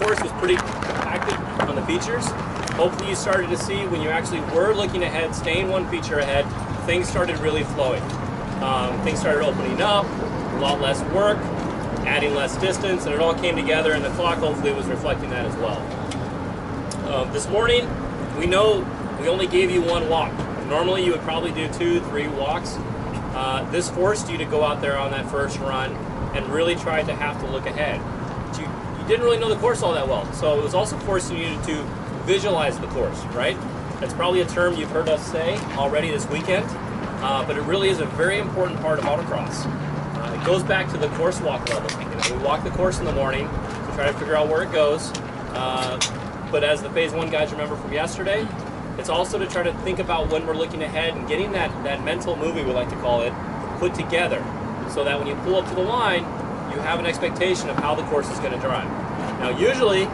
course was pretty active on the features. Hopefully you started to see when you actually were looking ahead, staying one feature ahead, things started really flowing. Things started opening up, a lot less work, adding less distance, and it all came together, and the clock hopefully was reflecting that as well. This morning, we know we only gave you one walk. Normally you would probably do 2, 3 walks. This forced you to go out there on that first run and really try to have to look ahead. But you didn't really know the course all that well, so it was also forcing you to visualize the course, right? That's probably a term you've heard us say already this weekend, but it really is a very important part of autocross. It goes back to the course walk level. We walk the course in the morning to try to figure out where it goes, but as the Phase 1 guys remember from yesterday, it's also to try to think about when we're looking ahead and getting that mental movie, we like to call it, put together, so that when you pull up to the line, you have an expectation of how the course is going to drive. Now usually,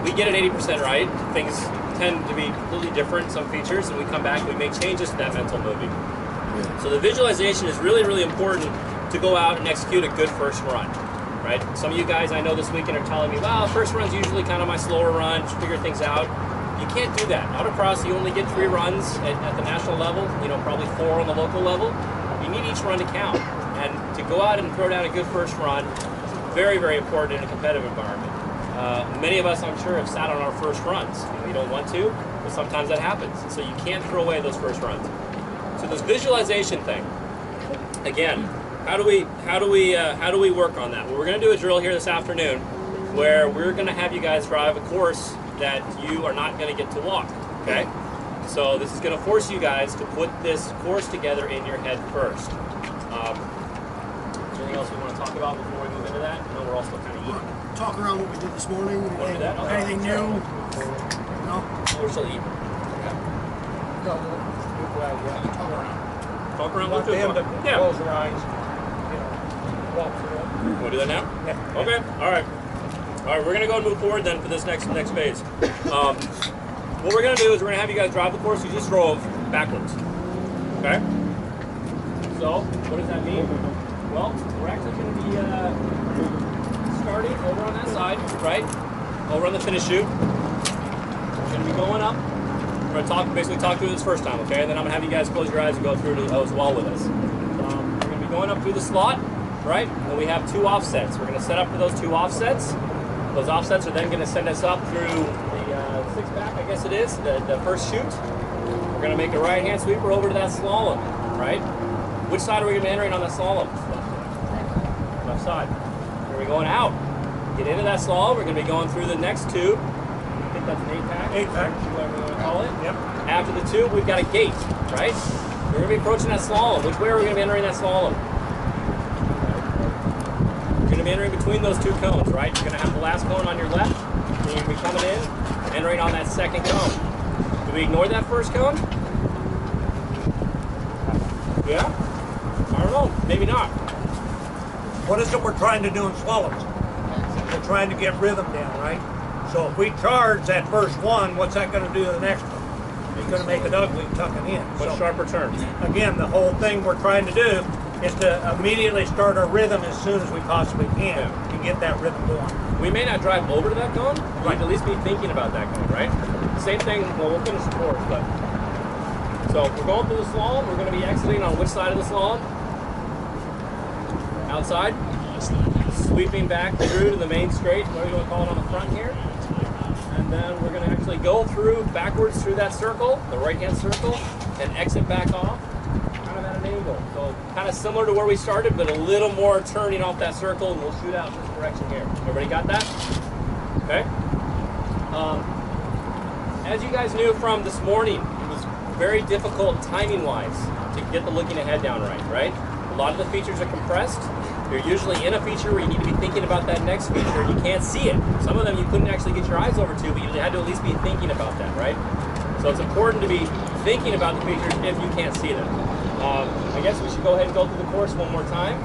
we get it 80% right. Things tend to be completely different, some features, and we come back and we make changes to that mental movie. So the visualization is really, really important to go out and execute a good first run, right? Some of you guys I know this weekend are telling me, well, first run's usually kind of my slower run, just figure things out. You can't do that. Autocross, you only get 3 runs at the national level, probably 4 on the local level. You need each run to count. And to go out and throw down a good first run is very, very important in a competitive environment. Many of us, I'm sure, have sat on our first runs. We don't want to, but sometimes that happens. So you can't throw away those first runs. So this visualization thing, again, how do we work on that? Well, we're going to do a drill here this afternoon where we're going to have you guys drive a course that you are not going to get to walk, okay? So this is going to force you guys to put this course together in your head first. Anything else we want to talk about before we move into that? I know we're all still kind of eating. Talk around what we did this morning. Anything new? No? We're still eating. No. Talk around Want them to close their eyes. Walk through it. Want to do that now? Yeah. Okay. All right. All right. We're gonna go and move forward then for this next phase. What we're gonna do is we're gonna have you guys drive the course you just drove backwards. Okay. So what does that mean? Well, we're actually gonna be starting over on that side, right? Over on the finish chute. We're gonna be going up. We're gonna basically talk through this first time, okay? And then I'm gonna have you guys close your eyes and go through it as well with us. We're gonna be going up through the slot, right? And we have 2 offsets. We're gonna set up for those 2 offsets. Those offsets are then gonna send us up through the 6-pack, I guess it is, the first chute. We're gonna make a right-hand sweeper over to that slalom, right? Which side are we gonna be entering on that slalom? Left side. We're gonna be going out. Get into that slalom. We're gonna be going through the next tube. I think that's an 8-pack. 8-pack. Whatever you want to call it. Yep. After the tube, we've got a gate, right? We're going to be approaching that slalom. Which way are we going to be entering that slalom? You're going to be entering between those 2 cones, right? You're going to have the last cone on your left, and you're going to be coming in, entering on that second cone. Do we ignore that first cone? Yeah? I don't know. Maybe not. What is it we're trying to do in slaloms? We're trying to get rhythm down, right? So if we charge that first one, what's that going to do to the next one? It's going to make it ugly tucking in. What sharper turns? Again, the whole thing we're trying to do is to immediately start our rhythm as soon as we possibly can to get that rhythm going. We may not drive over to that cone, but we can at least be thinking about that cone, right? Same thing, well, we'll finish the course, but. So we're going through the slalom. We're going to be exiting on which side of the slalom? Outside. Sweeping back through to the main straight, whatever you want to call it, on the front here. And then we're going to actually go through backwards through that circle, the right-hand circle, and exit back off, kind of at an angle. So kind of similar to where we started, but a little more turning off that circle, and we'll shoot out this direction here. Everybody got that? Okay. As you guys knew from this morning, it was very difficult timing-wise to get the looking ahead down right? A lot of the features are compressed. You're usually in a feature where you need to be thinking about that next feature and you can't see it. Some of them you couldn't actually get your eyes over to, but you had to at least be thinking about that, right? So it's important to be thinking about the features if you can't see them. I guess we should go ahead and go through the course one more time.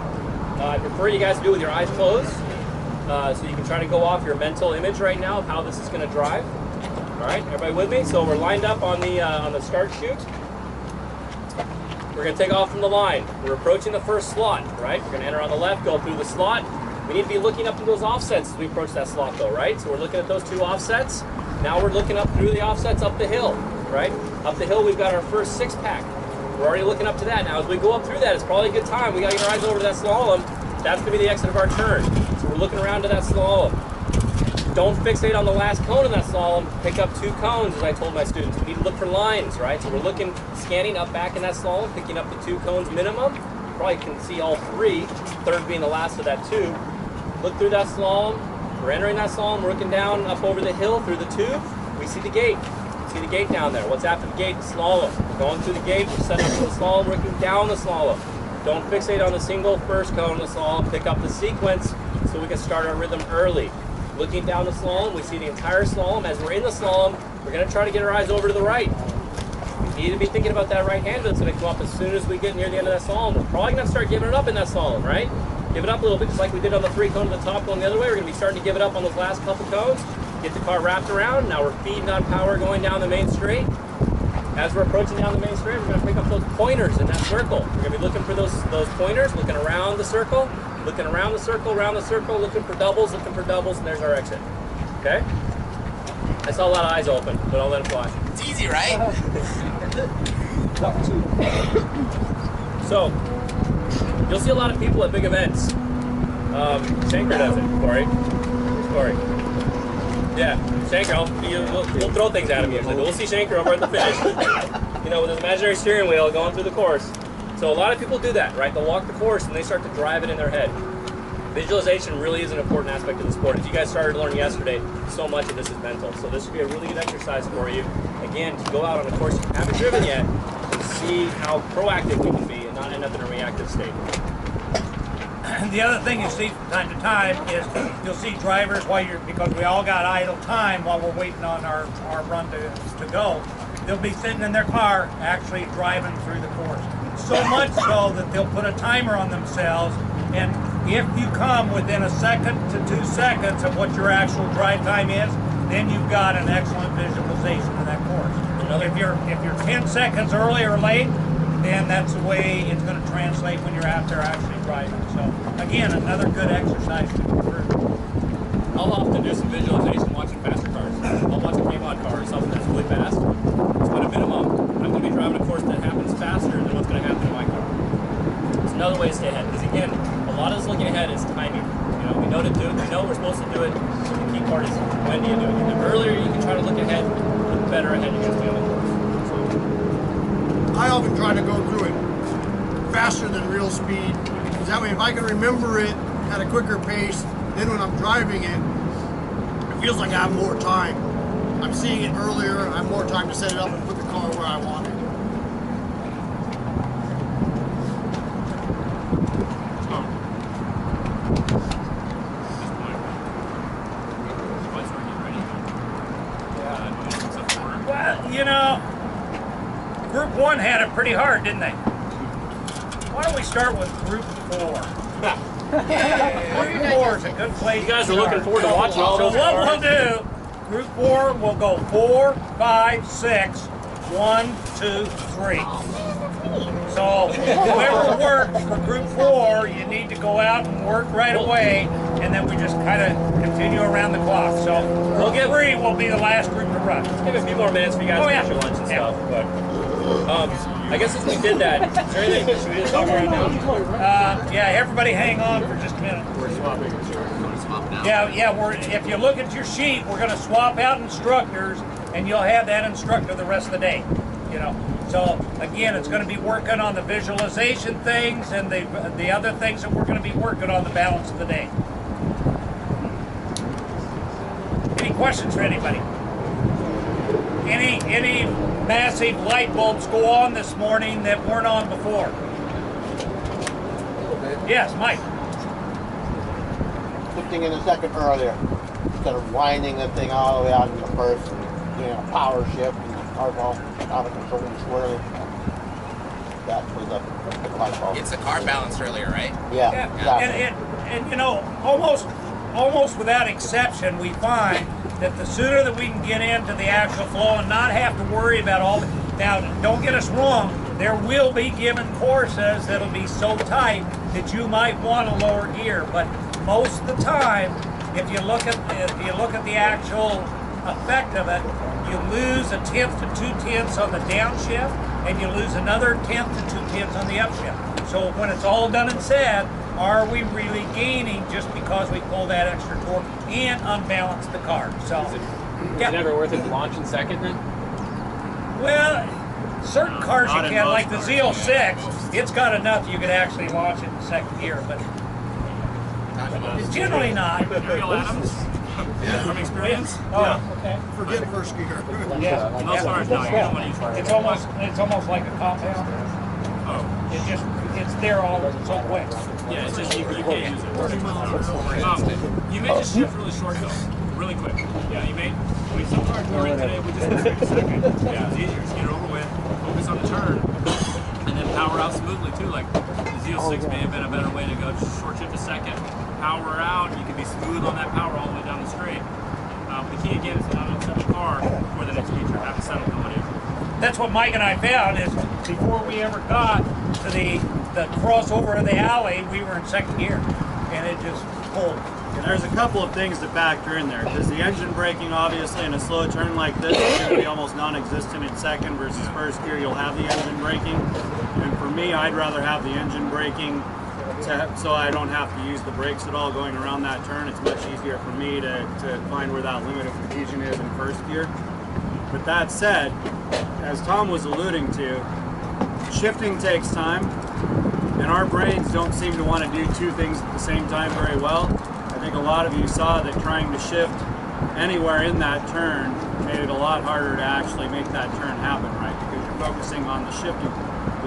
I prefer you guys to do it with your eyes closed, so you can try to go off your mental image right now of how this is going to drive. All right, everybody with me? So we're lined up on the start chute. We're going to take off from the line. We're approaching the first slot, right? We're going to enter on the left, go through the slot, We need to be looking up to those offsets as we approach that slot though, right? So we're looking at those 2 offsets. Now we're looking up through the offsets up the hill, right? Up the hill we've got our first 6-pack. We're already looking up to that. Now as we go up through that, it's probably a good time. We gotta get our eyes over to that slalom. That's gonna be the exit of our turn. So we're looking around to that slalom. Don't fixate on the last cone in that slalom. Pick up 2 cones, as I told my students. We need to look for lines, right? So we're looking, scanning up back in that slalom, picking up the 2 cones minimum. You probably can see all 3, third being the last of that 2. Look through that slalom. We're entering that slalom, working down up over the hill through the tube. We see the gate. See the gate down there. What's after the gate? The slalom. We're going through the gate, we're setting up for the slalom, working down the slalom. Don't fixate on the single first cone in the slalom. Pick up the sequence so we can start our rhythm early. Looking down the slalom, we see the entire slalom. As we're in the slalom, we're going to try to get our eyes over to the right. We need to be thinking about that right hand that's going to come up as soon as we get near the end of that slalom. We're probably going to start giving it up in that slalom, right? Give it up a little bit, just like we did on the 3 cone to the top going the other way. We're going to be starting to give it up on those last couple cones. Get the car wrapped around. Now we're feeding on power going down the main straight. As we're approaching down the main straight, we're going to pick up those pointers in that circle. We're going to be looking for those pointers, looking around the circle, looking around the circle, looking for doubles, and there's our exit. Okay? I saw a lot of eyes open, but I'll let it fly. It's easy, right? So, you'll see a lot of people at big events. Shanker does it, Corey. Corey. Yeah, Shanker, we'll throw things at him usually, but we'll see Shanker over at the finish, you know, with his imaginary steering wheel going through the course. So a lot of people do that, right? They'll walk the course and they start to drive it in their head. Visualization really is an important aspect of the sport. As you guys started to learn yesterday, so much of this is mental. So this would be a really good exercise for you. Again, to go out on a course you haven't driven yet and see how proactive we can be and not end up in a reactive state. The other thing you see from time to time is you'll see drivers because we all got idle time while we're waiting on our run to go, they'll be sitting in their car actually driving through the course. So much so that they'll put a timer on themselves, and if you come within 1 second to 2 seconds of what your actual drive time is, then you've got an excellent visualization of that course. If you're 10 seconds early or late, then that's the way it's going to translate when you're out there actually driving. So again, another good exercise to go through. I'll often do some visualization watching faster cars. I'll watch a K-Mod car or something that's really fast. So at a minimum, I'm going to be driving a course that happens faster than what's going to happen in my car. It's another way to stay ahead. Because again, a lot of this looking ahead is timing. You know, we know to do it. We know we're supposed to do it. So the key part is when do you do it? The earlier you can try to look ahead, the better ahead you're going to be on the course. I often try to go through it faster than real speed, because that way if I can remember it at a quicker pace, then when I'm driving it, it feels like I have more time. I'm seeing it earlier, I have more time to set it up and put the car where I want it. Well, you know, Group 1 had it pretty hard, didn't they? Why don't we start with Group 4? Group 4 is a good place. You guys are looking forward to watching all those So what cars. we'll do, Group 4 will go 4, 5, 6, 1, 2, 3. So whoever works for Group 4, you need to go out and work right away, and then we just kind of continue around the clock. So Group 3 will be the last group to run. Give it a few more minutes for you guys to yeah. get your lunch and Yeah. stuff. But I guess since we did that, is there anything should we just talk right now? Yeah, everybody hang on for just a minute. We're swapping. Swap now. Yeah, if you look at your sheet, we're going to swap out instructors, and you'll have that instructor the rest of the day. You know, so again, it's going to be working on the visualization things and the other things that we're going to be working on the balance of the day. Any questions for anybody? Any massive light bulbs go on this morning that weren't on before? Yes, Mike. Shifting in a second earlier, instead of winding the thing all the way out in the first, and doing a power shift and the car's all out of control and swirling. That was a light bulb. It's the car balanced earlier, right? Yeah, exactly. And you know, almost without exception, we find that the sooner that we can get into the actual flow and not have to worry about all the... Now, don't get us wrong, there will be given courses that'll be so tight that you might want a lower gear, but most of the time, if you look at the actual effect of it, you lose 1/10 to 2/10 on the downshift, and you lose another 1/10 to 2/10 on the upshift. So when it's all done and said, are we really gaining just because we pull that extra torque and unbalance the car? So, Is it ever worth it to launch in second then? well, certain cars Not you in can, most like the cars, Z06, it's got enough you could actually launch it in second gear, but generally not. Ariel Adams, from experience. Oh, okay. Forget first gear. Yeah. Most cars, no, you don't want to use first. It's almost like a compound. Oh, It's there all its own way. yeah, it's just you can't use it. You made this shift really short though, really quick. Yeah, you made. I mean, some cars we're in today, we just go straight to second. Yeah, it's easier. Just get it over with, focus on the turn, and then power out smoothly too. Like the Z06 may have been a better way to go. Just short shift to second, power out. You can be smooth on that power all the way down the straight. The key again is to not upset the car for the next feature. Have a settle coming in. That's what Mike and I found is before we ever got to the crossover of the alley, we were in second gear, and it just pulled. And there's a couple of things to factor in there, because the engine braking, obviously, in a slow turn like this is going to be almost non-existent in second versus first gear. You'll have the engine braking, and for me, I'd rather have the engine braking so I don't have to use the brakes at all going around that turn. It's much easier for me to find where that limit of adhesion is in first gear. But that said, as Tom was alluding to, shifting takes time, and our brains don't seem to want to do two things at the same time very well. I think a lot of you saw that trying to shift anywhere in that turn made it a lot harder to actually make that turn happen, right? Because you're focusing on the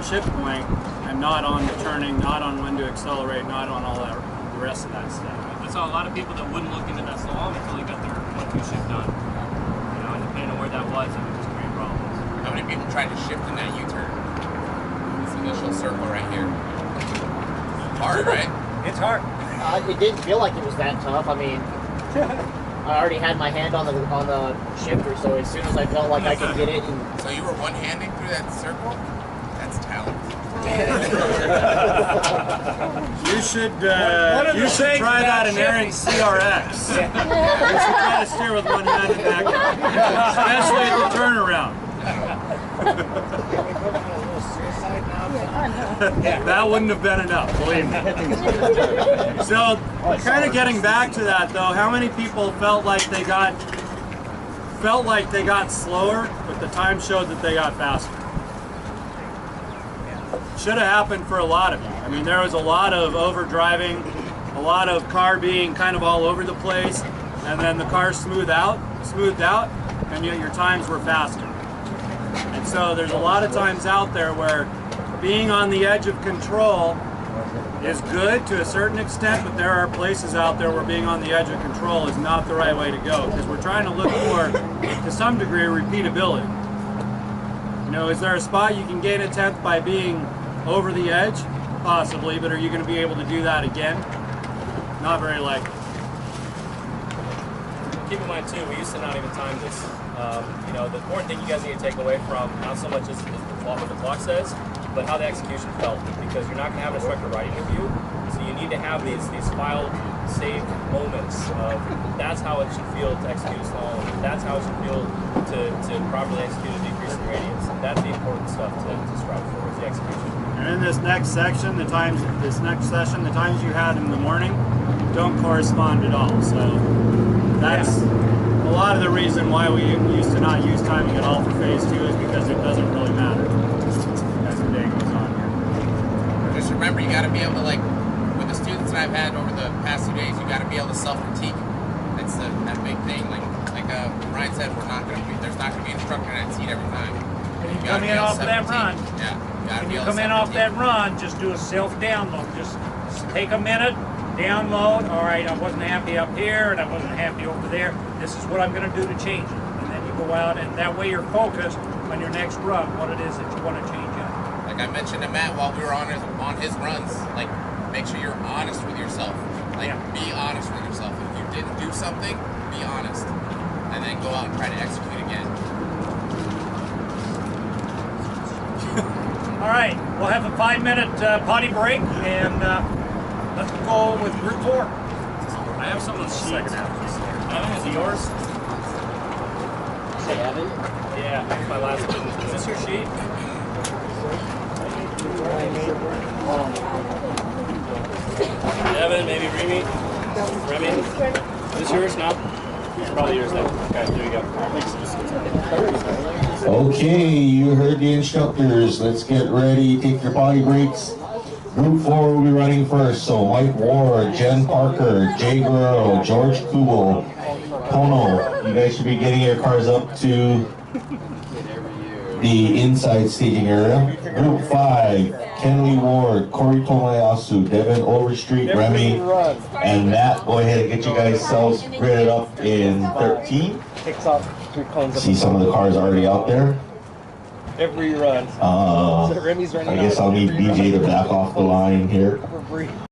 shift point and not on the turning, not on when to accelerate, not on all that, the rest of that stuff. I saw a lot of people that wouldn't look into that slalom until they got their 1-2 shift done. You know, and depending on where that was, it would just create problems. How many people tried to shift in that U-turn? This initial circle right here. Hard, right? It's hard. It didn't feel like it was that tough. I mean, I already had my hand on the shifter, so as soon as I felt like I could get it, and So you were one-handing through that circle? That's talent. You should One of the things try that in about Aaron's CRX. You should try to steer with one hand in back, especially at the turnaround. That wouldn't have been enough, believe me. So, kind of getting back to that though, how many people felt like they got slower, but the time showed that they got faster? Should have happened for a lot of you. I mean, there was a lot of overdriving, a lot of car being kind of all over the place, and then the car smoothed out, and yet your times were faster. And so there's a lot of times out there where being on the edge of control is good to a certain extent, but there are places out there where being on the edge of control is not the right way to go, because we're trying to look for, to some degree, repeatability. You know, is there a spot you can gain a 10th by being over the edge? Possibly, but are you going to be able to do that again? Not very likely. Keep in mind too, we used to not even time this. You know, the important thing you guys need to take away from not so much is what the clock says, but how the execution felt. Because you're not going to have an instructor riding with you, so you need to have these file saved moments of that's how it should feel to execute a slalom. That's how it should feel to properly execute a decrease in radius. That's the important stuff to strive for, is the execution. And in this next section, the times you had in the morning don't correspond at all. So that's a lot of the reason why we used to not use timing at all for phase 2 is because it doesn't really matter as the day goes on here. Just remember, you got to be able to, like, with the students that I've had over the past 2 days, you got to be able to self-critique. That's that big thing. Like Ryan said, there's not going to be an instructor in that seat every time. When you come in off of that run, When you come in off that run, just do a self-download. Just take a minute, download. All right, I wasn't happy up here, and I wasn't happy over there. This is what I'm going to do to change it. And then you go out, and that way you're focused on your next run, what it is that you want to change up. Like I mentioned to Matt while we were on his runs, like, make sure you're honest with yourself. Like, be honest with yourself. If you didn't do something, be honest. And then go out and try to execute again. All right, we'll have a 5-minute potty break, and let's go with group 4. I have someone's sheet. Second half. Evan, is it yours? Say Evan. Yeah, that's my last one. Is this your sheet? Evan, maybe Remy? Is this yours? No? It's probably yours then. Okay, there you go. Okay, you heard the instructors. Let's get ready. Take your potty breaks. Group 4 will be running first. So Mike Ward, Jen Parker, Jay Guerrero, George Kubel, Kono. You guys should be getting your cars up to the inside staging area. Group 5, Kenley Ward, Corey Tomayasu, Devin Overstreet, Remy, and Matt. Go ahead and get you guys selves graded up in 13. Kicks off 3 cones. See some of the cars already out there. Every run. I So Remy's running guess out I'll need every BJ to run. back off the line here. Every